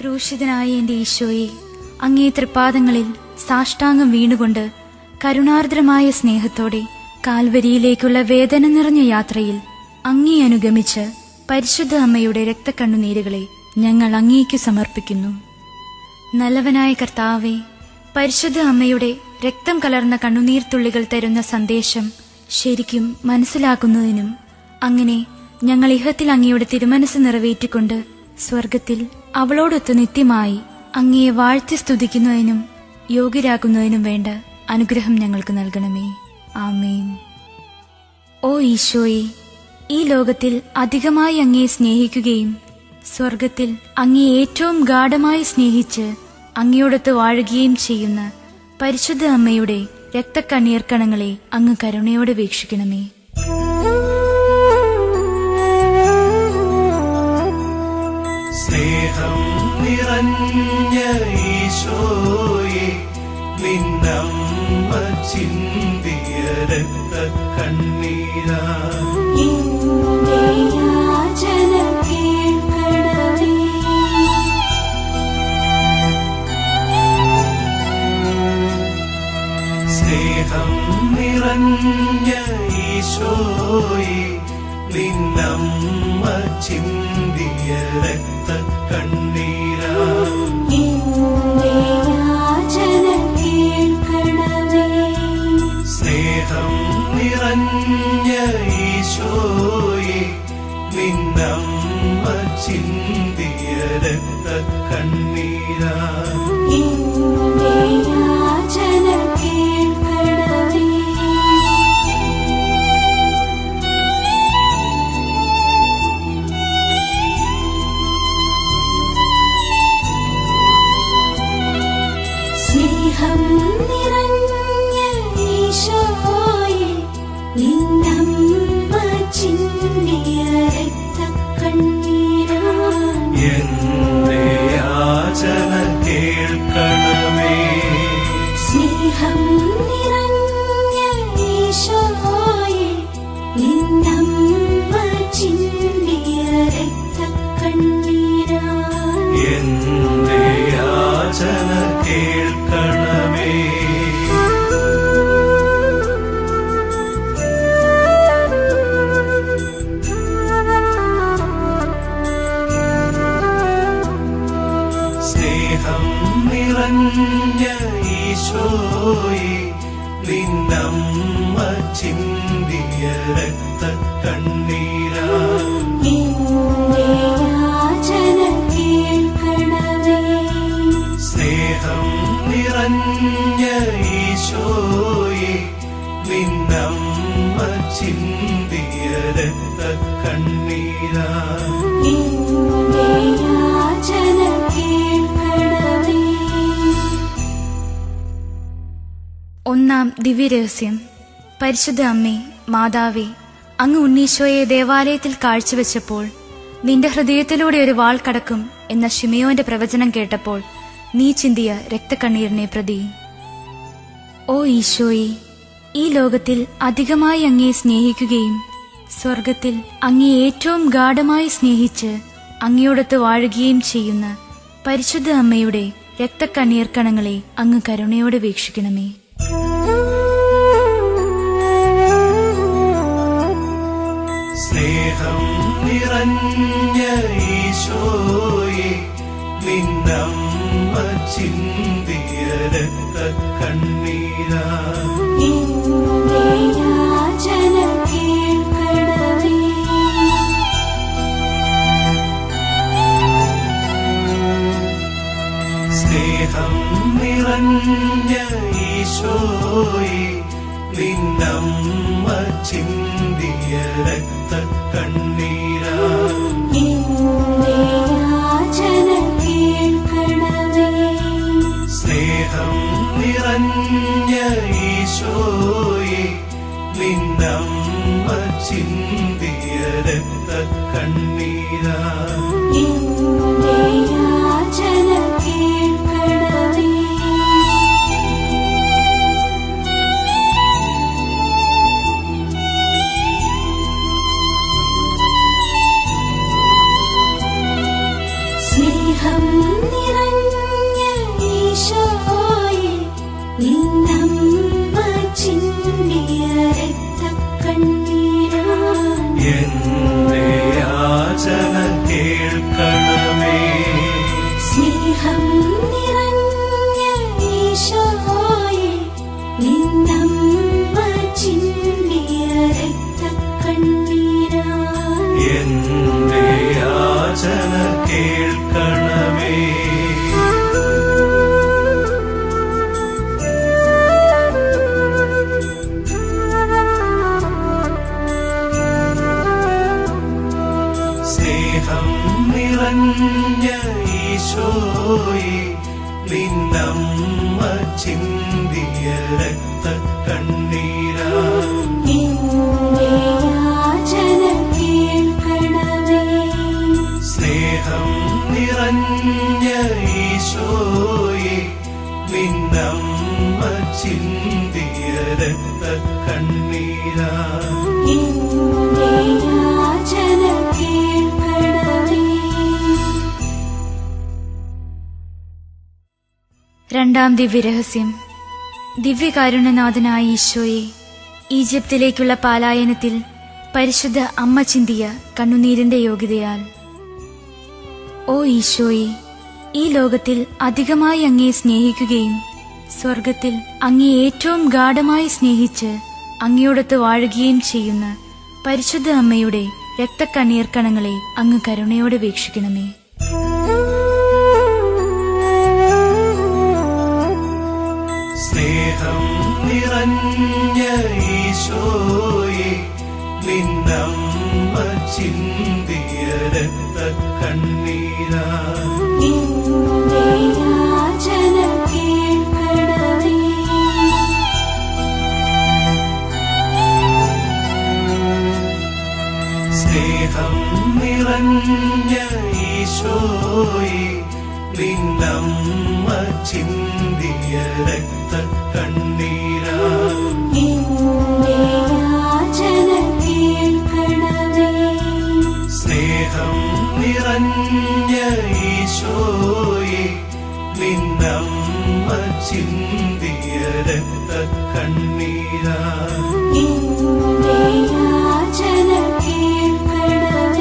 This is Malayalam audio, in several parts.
ക്രൂശിതനായ എൻ്റെ ഈശോയെ, അങ്ങേ തൃപ്പാദങ്ങളിൽ സാഷ്ടാംഗം വീണുകൊണ്ട് കരുണാർദ്രമായ സ്നേഹത്തോടെ കാൽവരിയിലേക്കുള്ള വേദന നിറഞ്ഞ യാത്രയിൽ അങ്ങേ അനുഗമിച്ച് പരിശുദ്ധ അമ്മയുടെ രക്തക്കണ്ണുനീരുകളെ ഞങ്ങൾ അങ്ങേക്കു സമർപ്പിക്കുന്നു. നല്ലവനായ കർത്താവേ, പരിശുദ്ധ അമ്മയുടെ രക്തം കലർന്ന കണ്ണുനീർത്തുള്ളികൾ തരുന്ന സന്ദേശം ശരിക്കും മനസ്സിലാക്കുന്നതിനും അങ്ങനെ ഞങ്ങൾ ഇഹത്തിൽ അങ്ങയുടെ തിരുമനസ് നിറവേറ്റിക്കൊണ്ട് സ്വർഗത്തിൽ അവളോടൊത്ത് നിത്യമായി അങ്ങയെ വാഴ്ത്തി സ്തുതിക്കുന്നതിനും യോഗ്യരാക്കുന്നതിനും വേണ്ട അനുഗ്രഹം ഞങ്ങൾക്ക് നൽകണമേ. ആമേൻ. ഓ ഈശോയെ, ഈ ലോകത്തിൽ അധികമായി അങ്ങയെ സ്നേഹിക്കുകയും സ്വർഗത്തിൽ അങ്ങയെ ഏറ്റവും ഗാഢമായി സ്നേഹിച്ച് അങ്ങയോടൊത്ത് വാഴുകയും ചെയ്യുന്ന പരിശുദ്ധ അമ്മയുടെ രക്തക്കണ്ണീർക്കണങ്ങളെ അങ്ങ് കരുണയോടെ വീക്ഷിക്കണമേ. സ്നേഹം നിറഞ്ഞ ഈശോയെ, നിന്നമ്മ ചിന്തിയ രക്തക്കണ്ണീരാ സ്നേഹം നിറഞ്ഞ ഈശോയെ, നിന്നമ്മ ചിന്തിയ രക്തക്കണ്ണീരാ സ്നേഹം നിറഞ്ഞ ഈശോയെ, നിന്നമ്മ ചിന്തിയ രക്തക്കണ്ണീരാ സ്നേഹം നിറഞ്ഞ ഈശോയെ, നിന്നമ്മ ചിന്തിയ രക്തക്കണ്ണീരാ എന്റെ യാചന കേൾക്കണമേ. സ്നേഹം നിറഞ്ഞ ഈശോയെ, നിന്നമ്മ ചിന്തിയ രക്തക്കണ്ണീരാ എന്റെ യാചന കേൾക്കണമേ. സ്നേഹം നിറഞ്ഞ ഈശോയെ, നിന്നമ്മ ചിന്തിയ രക്തക്കണ്ണീരാ സ്നേഹം നിറഞ്ഞ ഈശോയെ, നിന്നമ്മ ചിന്തിയ രക്തക്കണ്ണീരാ ഒന്നാം ദിവ്യരഹസ്യം. പരിശുദ്ധ അമ്മേ, മാതാവേ, അങ്ങ് ഉണ്ണീശോയെ ദേവാലയത്തിൽ കാഴ്ചവെച്ചപ്പോൾ നിന്റെ ഹൃദയത്തിലൂടെ ഒരു വാൾ കടക്കും എന്ന ശിമയോന്റെ പ്രവചനം കേട്ടപ്പോൾ നീ ചിന്തിയ രക്തക്കണ്ണീരിനെ പ്രതി. ഓ ഈശോയെ, ഈ ലോകത്തിൽ അധികമായി അങ്ങയെ സ്നേഹിക്കുകയും സ്വർഗത്തിൽ അങ്ങയെ ഏറ്റവും ഗാഢമായി സ്നേഹിച്ച് അങ്ങയോടൊത്ത് വാഴുകയും ചെയ്യുന്ന പരിശുദ്ധ അമ്മയുടെ രക്തക്കണ്ണീർക്കണങ്ങളെ അങ്ങ് കരുണയോടെ വീക്ഷിക്കണമേ. സ്നേഹം നിറഞ്ഞ ഈശോയെ, നിന്നമ്മ ചിന്തിയ രക്തക്കണ്ണീരാ സ്നേഹം നിറഞ്ഞ ഈശോയെ, നിന്നമ്മ ചിന്തിയ രക്തക്കണ്ണീരാ സ്നേഹം നിറഞ്ഞ ഈശോയെ, നിന്നമ്മ ചിന്തിയ രക്തക്കണ്ണീരാ ഈശോയെ നിന്നമ്മ ചിന്തിയ രക്തക്കണ്ണീരാ എന്റെ യാചന കേൾക്കണമേ. സ്നേഹം നിറഞ്ഞ ഈശോയെ നിന്നമ്മ ചിന്തിയ രക്തക്കണ്ണീരാ എന്റെ യാചന കേൾക്കണമേ. രണ്ടാം ദിവ്യരഹസ്യം. ദിവ്യകാരുണ്യനാഥനായ ഈശോയെ, ഈജിപ്തിലേക്കുള്ള പലായനത്തിൽ പരിശുദ്ധ അമ്മ ചിന്തിയ കണ്ണുനീരിന്റെ യോഗ്യതയാൽ. ഓ ഈശോയെ, ഈ ലോകത്തിൽ അധികമായി അങ്ങയെ സ്നേഹിക്കുകയും സ്വർഗത്തിൽ അങ്ങയെ ഏറ്റവും ഗാഢമായി സ്നേഹിച്ച് അങ്ങയോടൊത്ത് വാഴുകയും ചെയ്യുന്ന പരിശുദ്ധ അമ്മയുടെ രക്തക്കണ്ണീർ കണങ്ങളെ അങ്ങ് കരുണയോടെ വീക്ഷിക്കണമേ. സ്നേഹം നിറഞ്ഞ ഈശോയെ നിന്നമ്മ ചിന്തിയ രക്തക്കണ്ണീരാ എന്റെ യാചന കേൾക്കണമേ. സ്നേഹം നിറഞ്ഞ ഈശോയെ നിന്നമ്മ ചിന്തിയ രക്തക്കണ്ണീരാ എന്റെ യാചന കേൾക്കണമേ. സ്നേഹം നിറഞ്ഞ ഈശോയെ നിന്നമ്മ ചിന്തിയ രക്തക്കണ്ണീരാ എന്റെ യാചന കേൾക്കണമേ.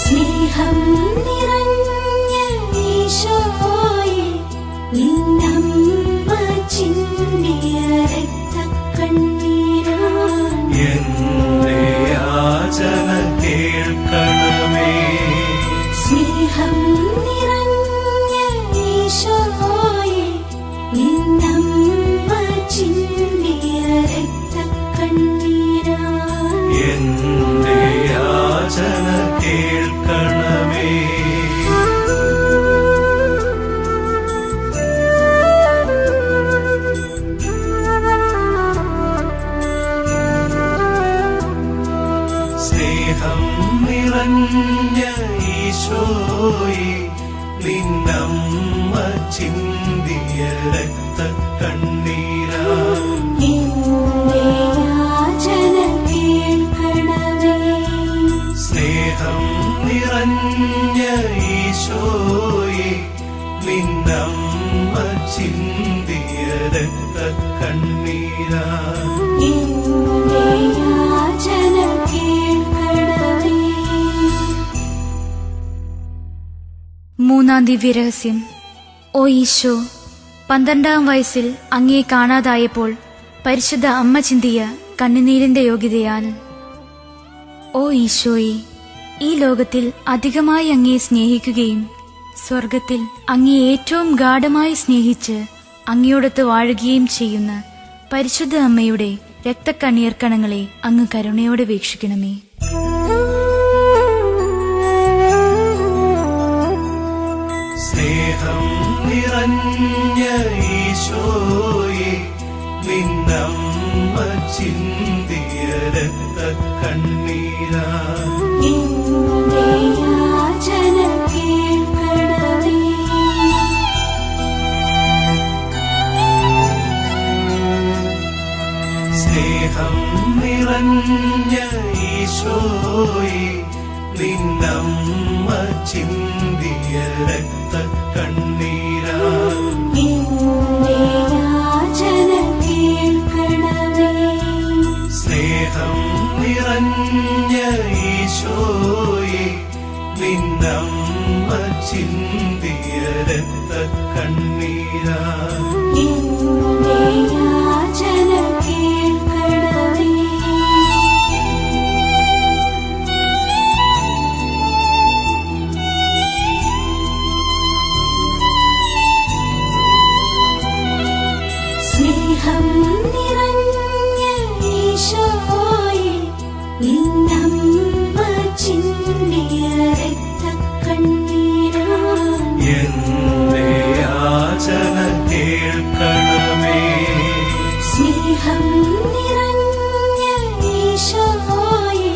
സ്നേഹം നിറഞ്ഞ ഈശോയെ നിന്നമ്മ ചിന്തിയ രക്തക്കണ്ണീരാ എന്റെ യാചന കേൾക്കണമേ. സ്നേഹം നിറഞ്ഞ ഈശോയെ നിന്നമ്മ ചിന്തിയ രക്തക്കണ്ണീരാ എന്റെ യാചന കേൾക്കണമേ. സ്നേഹം നിറഞ്ഞ ഈശോയെ നിന്നമ്മ ചിന്തിയ രക്തക്കണ്ണീരാ എന്റെ യാചന കേൾക്കണമേ. സ്നേഹം നിറഞ്ഞ ഈശോയെ നിന്നമ്മ ചിന്തിയ രക്തക്കണ്ണീരാ എന്റെ യാചന കേൾക്കണമേ. മൂന്നാം ദിവ്യരഹസ്യം. ഓ ഈശോ, 12-ാം വയസ്സിൽ അങ്ങയെ കാണാതായപ്പോൾ പരിശുദ്ധ അമ്മ ചിന്തിയ കണ്ണുനീരിന്റെ യോഗ്യതയാൽ. ഓ ഈശോയെ, ഈ ലോകത്തിൽ അധികമായി അങ്ങയെ സ്നേഹിക്കുകയും സ്വർഗത്തിൽ അങ്ങയെ ഏറ്റവും ഗാഢമായി സ്നേഹിച്ച് അങ്ങയോടൊത്ത് വാഴുകയും ചെയ്യുന്ന പരിശുദ്ധ അമ്മയുടെ രക്തക്കണ്ണീർ കണങ്ങളെ അങ്ങ് കരുണയോടെ വീക്ഷിക്കണമേ. സ്നേഹം നിറഞ്ഞ ഈശോയെ നിന്നമ്മ ചിന്തിയ രക്തക്കണ്ണീരാ എന്റെ യാചന കേൾക്കണമേ. സ്നേഹം നിറഞ്ഞ ഈശോയെ നിന്നമ്മ ചിന്തിയ രക്തക്കണ്ണീരാ എന്റെ യാചന കേൾക്കണമേ. സ്നേഹം നിറഞ്ഞ ഈശോയെ നിന്നമ്മ ചിന്തിയ രക്തക്കണ്ണീരാ എന്റെ യാചന കേൾക്കണമേ. സ്നേഹം നിറഞ്ഞ ഈശോയെ നിന്നമ്മ ചിന്തിയ രക്തക്കണ്ണീരാ എന്റെ യാചന കേൾക്കണമേ. സ്നേഹം നിറഞ്ഞ ഈശോയെ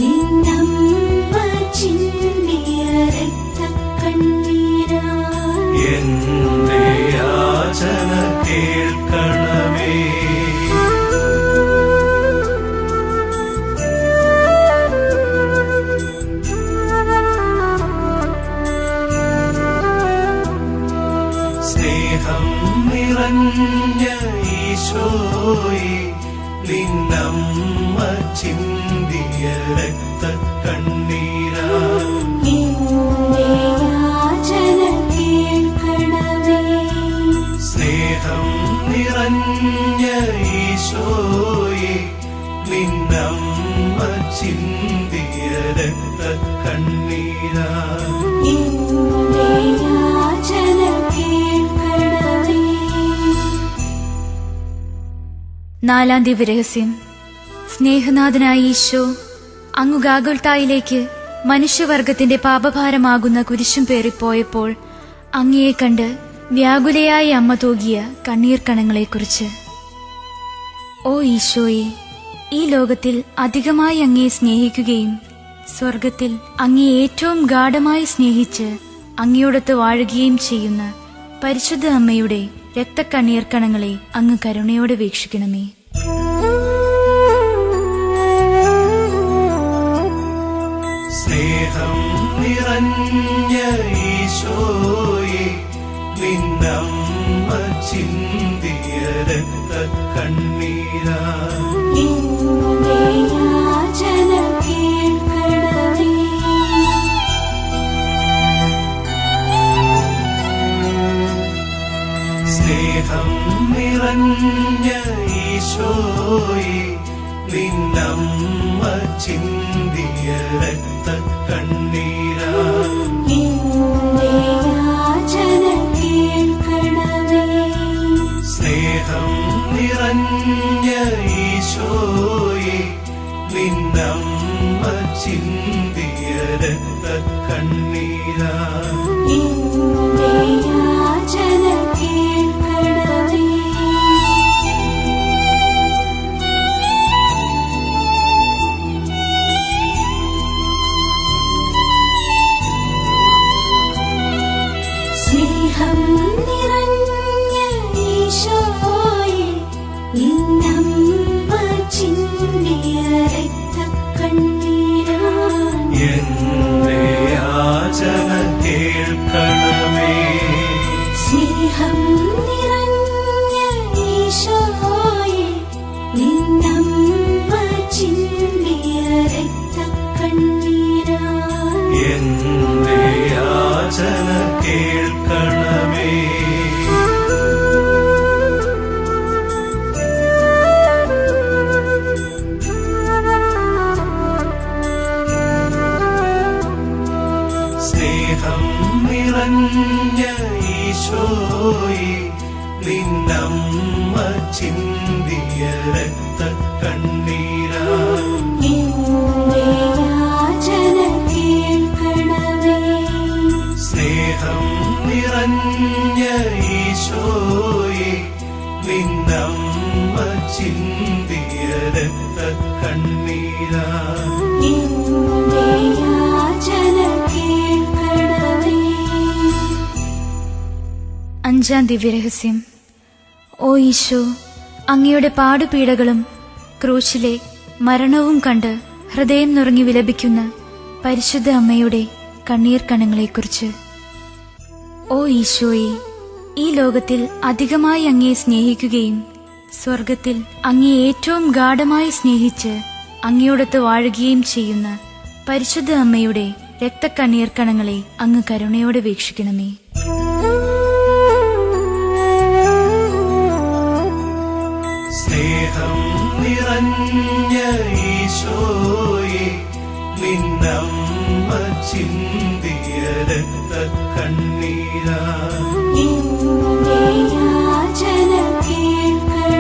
നിന്നമ്മ ചിന്തിയ രക്തക്കണ്ണീരാ എന്റെ യാചന കേൾക്കണമേ. സ്നേഹം നിറഞ്ഞ ഈശോയെ നിന്നമ്മ ചിന്തിയ രക്തക്കണ്ണീരാ എന്റെ യാചന കേൾക്കണമേ. സ്നേഹം നിറഞ്ഞ ഈശോയെ നിന്നമ്മ ചിന്തിയ രക്തക്കണ്ണീരാ എന്റെ യാചന കേൾക്കണമേ. നാലാം ദിവ്യരഹസ്യം. സ്നേഹനാഥനായ ഈശോ അങ്ങു ഗാഗുൽത്തായിലേക്ക് മനുഷ്യവർഗത്തിന്റെ പാപഭാരമാകുന്ന കുരിശും പേറിപ്പോയപ്പോൾ അങ്ങയെ കണ്ട് വ്യാകുലയായ അമ്മ തൂകിയ കണ്ണീർ കണങ്ങളെക്കുറിച്ച്. ഓ ഈശോയെ, ഈ ലോകത്തിൽ അധികമായി അങ്ങയെ സ്നേഹിക്കുകയും സ്വർഗത്തിൽ അങ്ങയെ ഏറ്റവും ഗാഢമായി സ്നേഹിച്ച് അങ്ങയോടൊത്ത് വാഴുകയും ചെയ്യുന്ന പരിശുദ്ധ അമ്മയുടെ രക്തക്കണ്ണീർ കണങ്ങളെ അങ്ങ് കരുണയോടെ വീക്ഷിക്കണമേ. സ്നേഹം നിറഞ്ഞ ഈശോയെ നിന്നമ്മ ചിന്തിയ രക്തക്കണ്ണീരാ എന്റെ യാചന കേൾക്കണമേ. സ്നേഹം നിറഞ്ഞ ഈശോയെ നിന്നമ്മ ചിന്തിയ രക്തക്കണ്ണീരാ എന്റെ യാചന കേൾക്കണമേ. സ്നേഹം നിറഞ്ഞ ഈശോയെ നിന്നമ്മ ചിന്തിയ രക്തക്കണ്ണീരാ എന്റെ യാചന കേൾക്കണമേ. സ്നേഹം നിറഞ്ഞ ഈശോയെ നിന്നമ്മ ചിന്തിയ രക്തക്കണ്ണീരാ എന്റെ യാചന കേൾക്കണമേ. സ്നേഹം നിറഞ്ഞ ഈശോയെ നിന്നമ്മ ചിന്തിയ രക്തക്കണ്ണീരാ എന്റെ യാചന കേൾക്കണമേ. സ്നേഹം നിറഞ്ഞ ഈശോയെ നിന്നമ്മ ചിന്തിയ രക്തക്കണ്ണീരാ എന്റെ യാചന കേൾക്കണമേ. സ്നേഹം നിറഞ്ഞ ഈശോയെ നിന്നമ്മ ചിന്തിയ രക്തക്കണ്ണീരാ എന്റെ യാചന കേൾക്കണമേ. അഞ്ചാം ദിവ്യരഹസ്യം. ഓ ഈശോ, അങ്ങയുടെ പാടുപീഡകളും ക്രൂശിലെ മരണവും കണ്ട് ഹൃദയം നുറങ്ങി വിലപിക്കുന്ന പരിശുദ്ധ അമ്മയുടെ കണ്ണീർ കണങ്ങളെക്കുറിച്ച്. ഓ ഈശോയെ, ഈ ലോകത്തിൽ അധികമായി അങ്ങയെ സ്നേഹിക്കുകയും സ്വർഗത്തിൽ അങ്ങയെ ഏറ്റവും ഗാഢമായി സ്നേഹിച്ച് അങ്ങയോടൊത്ത് വാഴുകയും ചെയ്യുന്ന പരിശുദ്ധ അമ്മയുടെ രക്തക്കണ്ണീർ കണങ്ങളെ അങ്ങ് കരുണയോടെ വീക്ഷിക്കണമേ. സ്നേഹം നിറഞ്ഞ ഈശോയെ നിന്നമ്മ ചിന്തിയ രക്തക്കണ്ണീരാ എന്റെ യാചന കേൾക്കണമേ.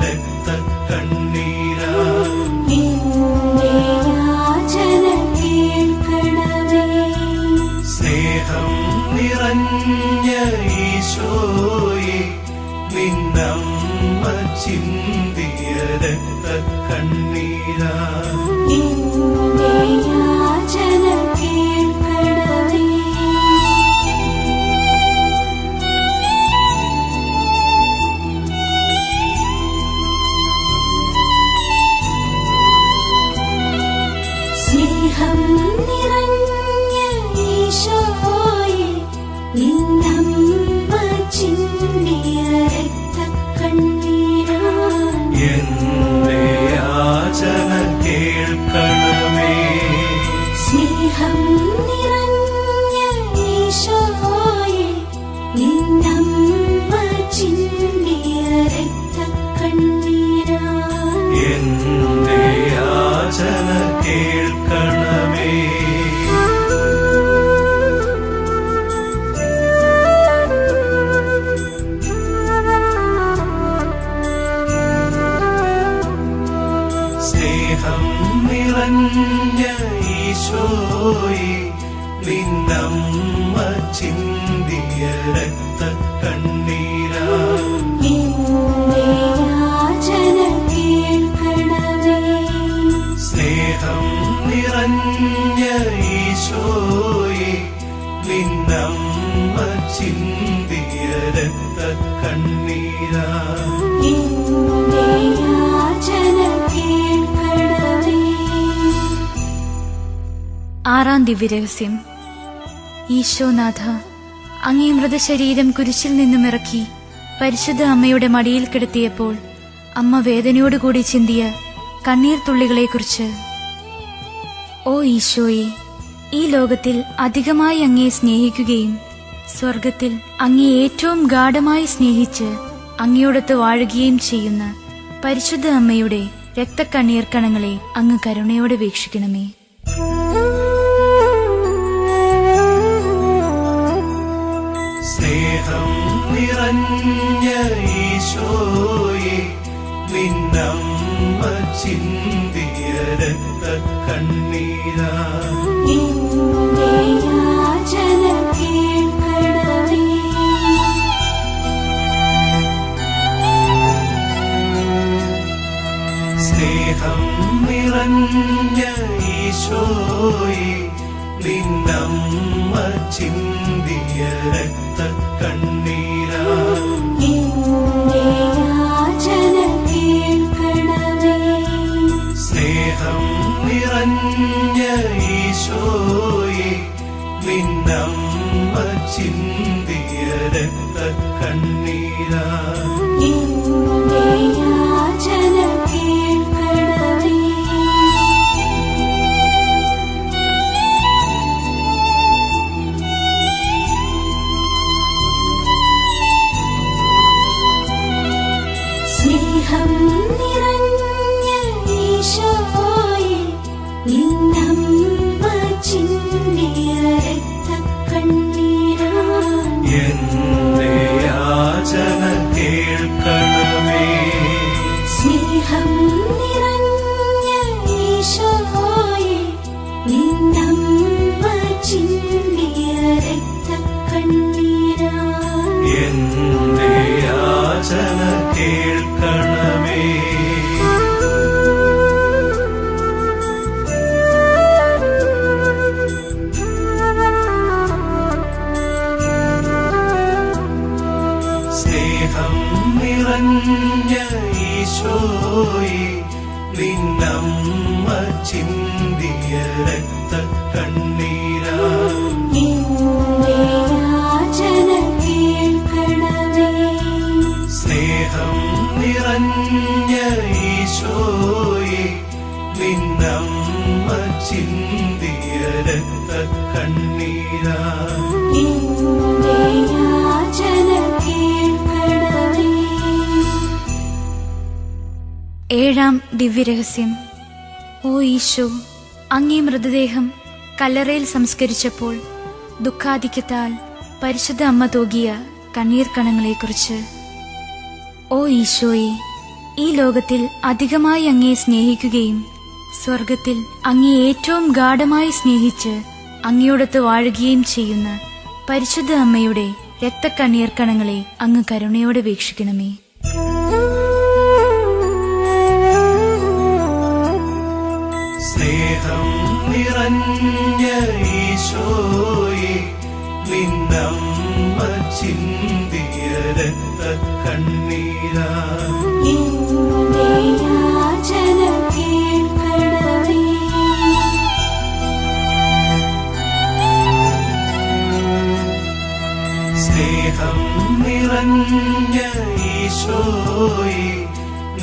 രക്തക്കണ്ണീരാ എന്റെ യാചന കേൾക്കണമേ. സ്നേഹം നിറഞ്ഞ ഈശോയെ നിന്നമ്മ ചിന്തിയ രക്തക്കണ്ണീരാ എന്റെ യാചന കേൾക്കണമേ. സ്നേഹം നിറഞ്ഞ ഈശോയെ നിന്നമ്മ ചിന്തിയ രക്തക്കണ്ണീരാ എന്റെ യാചന കേൾക്കണമേ. സ്നേഹം നിറഞ്ഞ ഈശോയെ നിന്നമ്മ ചിന്തിയ രക്തക്കണ്ണീരാ എന്റെ യാചന കേൾക്കണമേ. സ്നേഹം നിറഞ്ഞ ഈശോയെ നിന്നമ്മ ചിന്തിയ രക്തക്കണ്ണീരാ എന്റെ യാചന കേൾക്കണമേ. സ്നേഹം നിറഞ്ഞ ഈശോയെ നിന്നമ്മ ചിന്തിയ രക്തക്കണ്ണീരാ എന്റെ യാചന കേൾക്കണമേ. ആറാം ദിവ്യരഹസ്യം. ഈശോനാഥ, അങ്ങേ മൃതശരീരം കുരിശിൽ നിന്നും ഇറക്കി പരിശുദ്ധ അമ്മയുടെ മടിയിൽ കിടത്തിയപ്പോൾ അമ്മ വേദനയോടുകൂടി ചിന്തിയ കണ്ണീർ തുള്ളികളെക്കുറിച്ച്. ഓ ഈശോയെ, ഈ ലോകത്തിൽ അധികമായി അങ്ങേ സ്നേഹിക്കുകയും സ്വർഗത്തിൽ അങ്ങേ ഏറ്റവും ഗാഢമായി സ്നേഹിച്ച് അങ്ങയോടൊത്ത് വാഴുകയും ചെയ്യുന്ന പരിശുദ്ധ അമ്മയുടെ രക്തക്കണ്ണീർ കണങ്ങളെ അങ്ങ് കരുണയോടെ വീക്ഷിക്കണമേ. സ്നേഹം നിറഞ്ഞ ഈശോയെ നിന്നമ്മ ചിന്തിയ രക്തക്കണ്ണീരാ എന്റെ യാചന കേൾക്കണമേ. സ്നേഹം നിറഞ്ഞ ഈശോയെ നിന്നമ്മ ചിന്തിയ രക്തക്കണ്ണീരാ എന്റെ യാചന കേൾക്കണമേ. സ്നേഹം നിറഞ്ഞ ഈശോയെ നിന്നമ്മ ചിന്തിയ രക്തക്കണ്ണീരാ എന്റെ യാചന കേൾക്കണമേ. സ്നേഹം നിറഞ്ഞ ഈശോയെ നിന്നമ്മ ചിന്തിയ രക്തക്കണ്ണീരാ എന്റെ യാചന കേൾക്കണമേ. സ്നേഹം നിറഞ്ഞ ഈശോയെ നിന്നമ്മ ചിന്തിയ രക്തക്കണ്ണീരാ എന്റെ യാചന കേൾക്കണമേ. സ്നേഹം നിറഞ്ഞ ഈശോയെ നിന്നമ്മ ചിന്തിയ രക്തക്കണ്ണീരാ എന്റെ യാചന കേൾക്കണമേ. സ്നേഹം നിറഞ്ഞ ഈശോയെ നിന്നമ്മ ചിന്തിയ രക്തക്കണ്ണീരാ എന്റെ യാചന കേൾക്കണമേ. ഏഴാം ദിവ്യരഹസ്യം. ഓ ഈശോ, അങ്ങേ മൃതദേഹം കല്ലറയിൽ സംസ്കരിച്ചപ്പോൾ ദുഃഖാധിക്യത്താൽ പരിശുദ്ധ അമ്മ തൂകിയ കണ്ണീർ കണങ്ങളെക്കുറിച്ച്. ഓ ഈശോയെ, ഈ ലോകത്തിൽ അധികമായി അങ്ങയെ സ്നേഹിക്കുകയും സ്വർഗത്തിൽ അങ്ങയെ ഏറ്റവും ഗാഢമായി സ്നേഹിച്ച് അങ്ങയോടൊത്ത് വാഴുകയും ചെയ്യുന്ന പരിശുദ്ധ അമ്മയുടെ രക്തക്കണ്ണീർ കണങ്ങളെ അങ്ങ് കരുണയോടെ വീക്ഷിക്കണമേ. സ്നേഹം നിറഞ്ഞ ഈശോയെ, നിന്നമ്മ ചിന്തിയ രക്തക്കണ്ണീരാ എന്റെ യാചന കേൾക്കണമേ. സ്നേഹം നിറഞ്ഞ ഈശോയെ,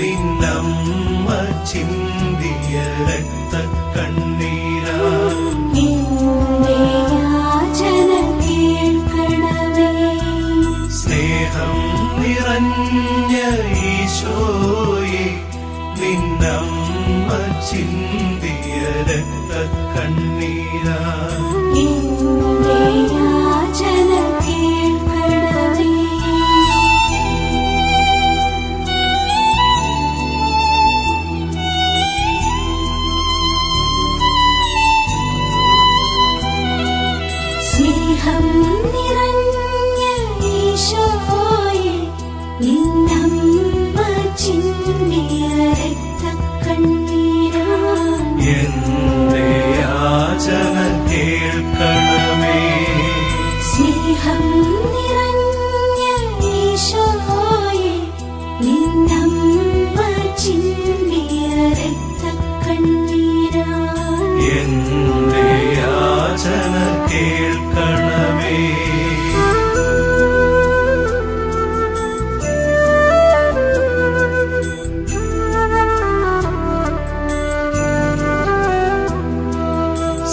നിന്നമ്മ ചിന്തിയ രക്തക്കണ്ണീരാ എന്റെ യാചന കേൾക്കണമേ. സ്നേഹം നിറഞ്ഞ ഈശോയെ, നിന്നമ്മ ചിന്തിയ രക്തക്കണ്ണീരാ എന്റെ യാചന കേൾക്കണമേ. സ്നേഹം നിറഞ്ഞ ഈശോയെ, നിന്നമ്മ ചിന്തിയ രക്തക്കണ്ണീരാ എന്റെ യാചന കേൾക്കണമേ. സ്നേഹം നിറഞ്ഞ ഈശോയെ, നിന്നമ്മ ചിന്തിയ രക്തക്കണ്ണീരാ എന്റെ യാചന കേൾക്കണമേ.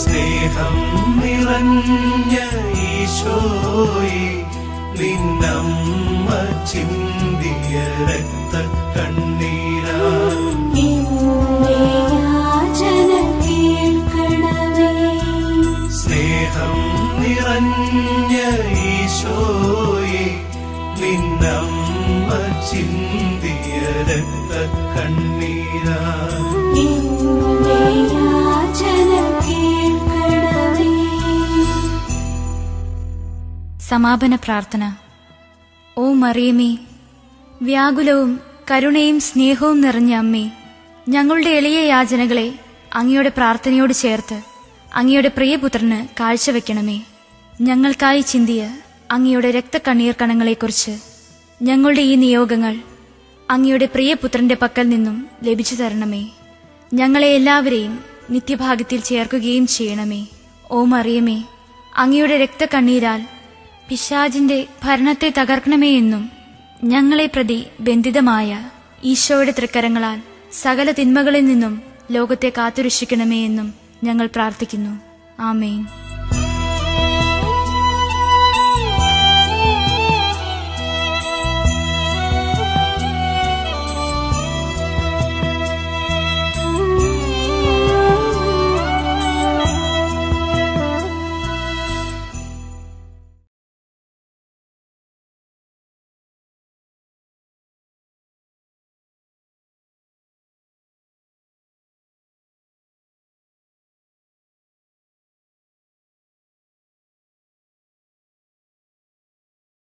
സ്നേഹം നിറഞ്ഞ ഈശോയെ, നിന്നമ്മ ചിന്തിയ രക്തക്കണ്ണീരാ എന്റെ യാചന കേൾക്കണമേ. സ്നേഹം നിറഞ്ഞ ഈശോയെ, നിന്നമ്മ ചിന്തിയ രക്തക്കണ്ണീരാ എന്റെ യാചന കേൾക്കണമേ. സമാപന പ്രാർത്ഥന. ഓ മറിയമേ, വ്യാകുലവും കരുണയും സ്നേഹവും നിറഞ്ഞ അമ്മേ, ഞങ്ങളുടെ എളിയ യാചനകളെ അങ്ങയുടെ പ്രാർത്ഥനയോട് ചേർത്ത് അങ്ങയുടെ പ്രിയപുത്രന് കാഴ്ചവെക്കണമേ. ഞങ്ങൾക്കായി ചിന്തിയ അങ്ങയുടെ രക്തക്കണ്ണീർ കണങ്ങളെക്കുറിച്ച് ഞങ്ങളുടെ ഈ നിയോഗങ്ങൾ അങ്ങയുടെ പ്രിയപുത്രന്റെ പക്കൽ നിന്നും ലഭിച്ചു തരണമേ. ഞങ്ങളെ എല്ലാവരെയും നിത്യഭാഗ്യത്തിൽ ചേർക്കുകയും ചെയ്യണമേ. ഓ മറിയമേ, അങ്ങയുടെ രക്തക്കണ്ണീരാൽ പിശാചിന്റെ ഭരണത്തെ തകർക്കണമേ എന്നും ഞങ്ങളെ പ്രതി ബന്ധിതമായ ഈശോയുടെ തൃക്കരങ്ങളാൽ സകല തിന്മകളിൽ നിന്നും ലോകത്തെ കാത്തുരക്ഷിക്കണമേ എന്നും ഞങ്ങൾ പ്രാർത്ഥിക്കുന്നു. ആമേൻ.